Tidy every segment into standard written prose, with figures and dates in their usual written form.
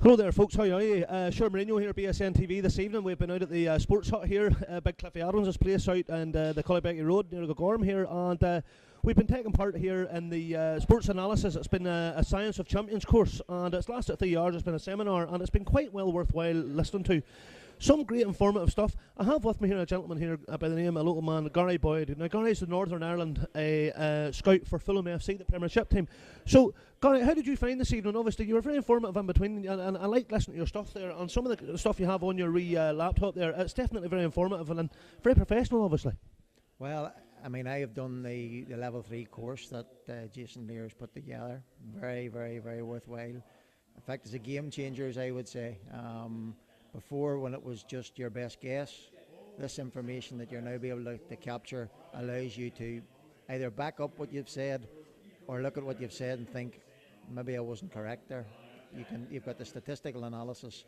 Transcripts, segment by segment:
Hello there folks, how are you? Sure Mourinho here, BSN TV this evening. We've been out at the Sports Hut here, Big Cliffy Adams' place out and the Cullybecky Road near the Gorm here, and we've been taking part here in the sports analysis. It's been a Science of Champions course, and it's lasted 3 hours. It's been a seminar and it's been quite well worthwhile listening to. Some great informative stuff. I have with me here a gentleman here by the name of a local man, Gary Boyd. Now Gary's the Northern Ireland scout for Fulham FC, the Premiership team. So Gary, how did you find this evening? Obviously you were very informative in between, and I like listening to your stuff there, and some of the stuff you have on your laptop there. It's definitely very informative and very professional, obviously. Well, I mean, I have done the level 3 course that Jason Lear's put together. Very, very, very worthwhile. In fact, it's a game changer, as I would say. Before, when it was just your best guess, this information that you're now be able to capture allows you to either back up what you've said or look at what you've said and think, maybe I wasn't correct there. You've got the statistical analysis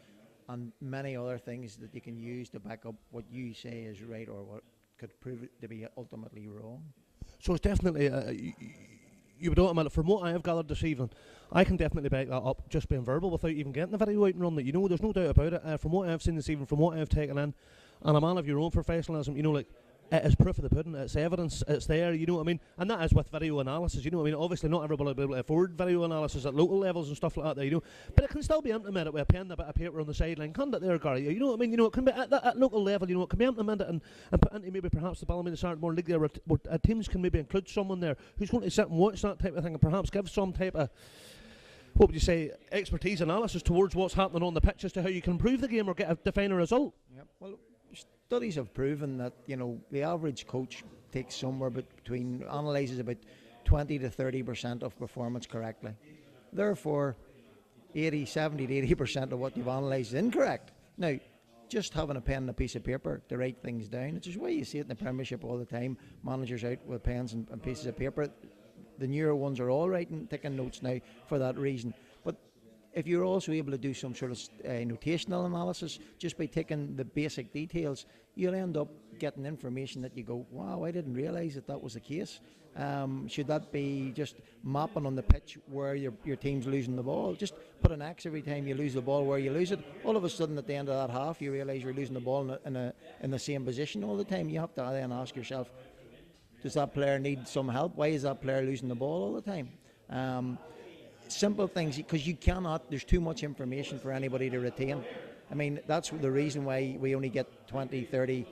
and many other things that you can use to back up what you say is right or what could prove it to be ultimately wrong. So it's definitely you would automate, from what I have gathered this evening, I can definitely back that up just being verbal without even getting the video out and running it. You know, there's no doubt about it. From what I've seen this evening, from what I've taken in, and a man of your own professionalism, you know, like, it is proof of the pudding, it's evidence, it's there, you know what I mean? And that is with video analysis, you know what I mean? Obviously not everybody will be able to afford video analysis at local levels and stuff like that there, you know, but it can still be implemented with a pen and a bit of paper on the sideline, can't it there, Gary? You know what I mean? You know, it can be at local level, you know, it can be implemented and put into maybe perhaps the Ballymena Sartmore League there, where teams can maybe include someone there who's going to sit and watch that type of thing and perhaps give some type of, what would you say, expertise analysis towards what's happening on the pitch as to how you can improve the game or define a result. Yep. Well, studies have proven that, you know, the average coach takes somewhere between, analyses about 20 to 30% of performance correctly. Therefore, 70 to 80% of what you've analysed is incorrect. Now, just having a pen and a piece of paper to write things down, which is why you see it in the Premiership all the time, managers out with pens and pieces of paper. The newer ones are all writing, taking notes now for that reason. But if you're also able to do some sort of notational analysis, just by taking the basic details, you'll end up getting information that you go, wow, I didn't realise that was the case. Should that be just mapping on the pitch where your team's losing the ball? Just put an X every time you lose the ball where you lose it. All of a sudden at the end of that half, you realise you're losing the ball in the same position all the time. You have to then ask yourself, does that player need some help? Why is that player losing the ball all the time? Simple things, because you cannot, there's too much information for anybody to retain. I mean, that's the reason why we only get 20, 30,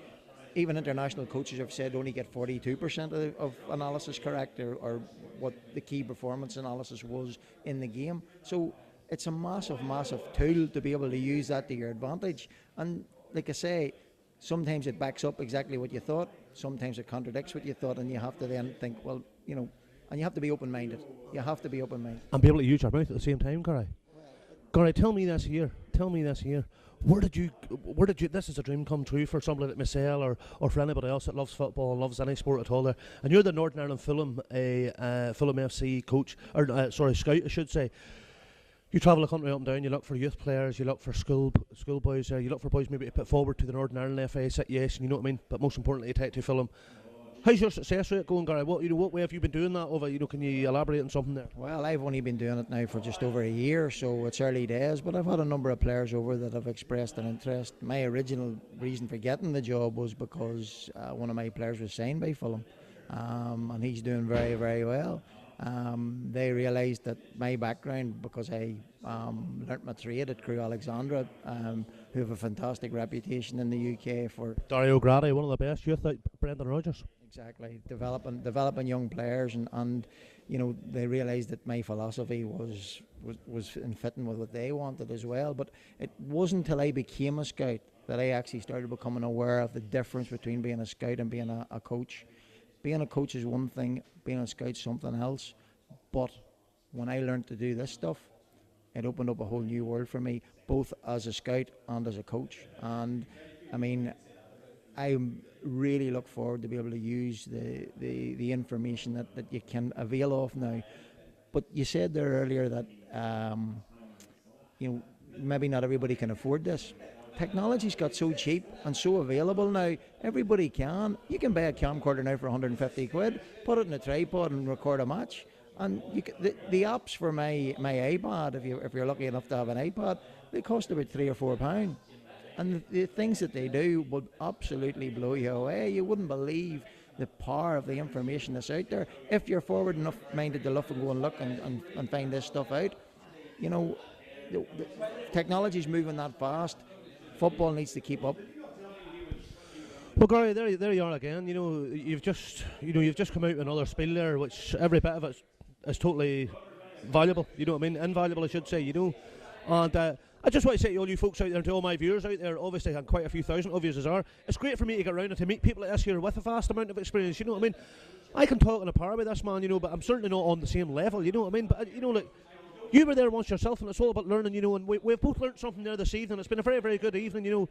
even international coaches have said only get 42% of analysis correct, or what the key performance analysis was in the game. So it's a massive, massive tool to be able to use that to your advantage. And like I say, sometimes it backs up exactly what you thought, sometimes it contradicts what you thought, and you have to then think, well, you know, and you have to be open-minded. You have to be open-minded. And be able to use your mouth at the same time, Gary. Gary, tell me this here. Where did you, this is a dream come true for somebody like myself or for anybody else that loves football and loves any sport at all there. And you're the Northern Ireland Fulham, Fulham FC coach, or scout I should say. You travel the country up and down, you look for youth players, you look for school boys there, you look for boys maybe to put forward to the Northern Ireland FA situation, you know what I mean? But most importantly, you take to Fulham. How's your success rate going, Gary? What way have you been doing that over? You know, can you elaborate on something there? Well, I've only been doing it now for just over a year, so it's early days. But I've had a number of players over that have expressed an interest. My original reason for getting the job was because one of my players was signed by Fulham, and he's doing very, very well. They realised that my background, because I learnt my trade at Crewe Alexandra, who have a fantastic reputation in the UK for Dario Grady, one of the best youth out, Brendan Rodgers. Exactly, developing young players, and you know, they realised that my philosophy was in fitting with what they wanted as well. But it wasn't until I became a scout that I actually started becoming aware of the difference between being a scout and being a coach. Being a coach is one thing, being a scout something else. But when I learned to do this stuff, it opened up a whole new world for me, both as a scout and as a coach. And I mean, I really look forward to be able to use the information that you can avail of now. But you said there earlier that you know, maybe not everybody can afford this. Technology's got so cheap and so available now, everybody can. You can buy a camcorder now for 150 quid, put it in a tripod and record a match. And the apps for my iPad, if you're lucky enough to have an iPad, they cost about £3 or £4. And the things that they do would absolutely blow you away. You wouldn't believe the power of the information that's out there. If you're forward enough minded to look and go and look and find this stuff out, you know, the technology's moving that fast. Football needs to keep up. Well, Gary, there you are again. You know, you've just come out with another spiel there, which every bit of it is totally valuable. You know what I mean? Invaluable, I should say. You know, and I just want to say to all you folks out there and to all my viewers out there, obviously, and quite a few thousand of you as are, it's great for me to get around and to meet people like this here with a vast amount of experience. You know what I mean? I can talk in a par with this man, you know, but I'm certainly not on the same level. You know what I mean? But you know, like, you were there once yourself, and it's all about learning. You know, and we've both learnt something there this evening. It's been a very, very good evening. You know.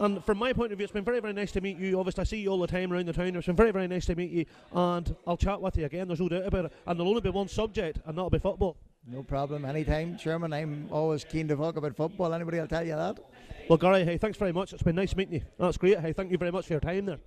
And from my point of view, it's been very, very nice to meet you. Obviously, I see you all the time around the town. It's been very, very nice to meet you. And I'll chat with you again, there's no doubt about it. And there'll only be one subject, and that'll be football. No problem, anytime, Chairman. I'm always keen to talk about football. Anybody will tell you that. Well, Gary, hey, thanks very much. It's been nice meeting you. That's great. Hey, thank you very much for your time there.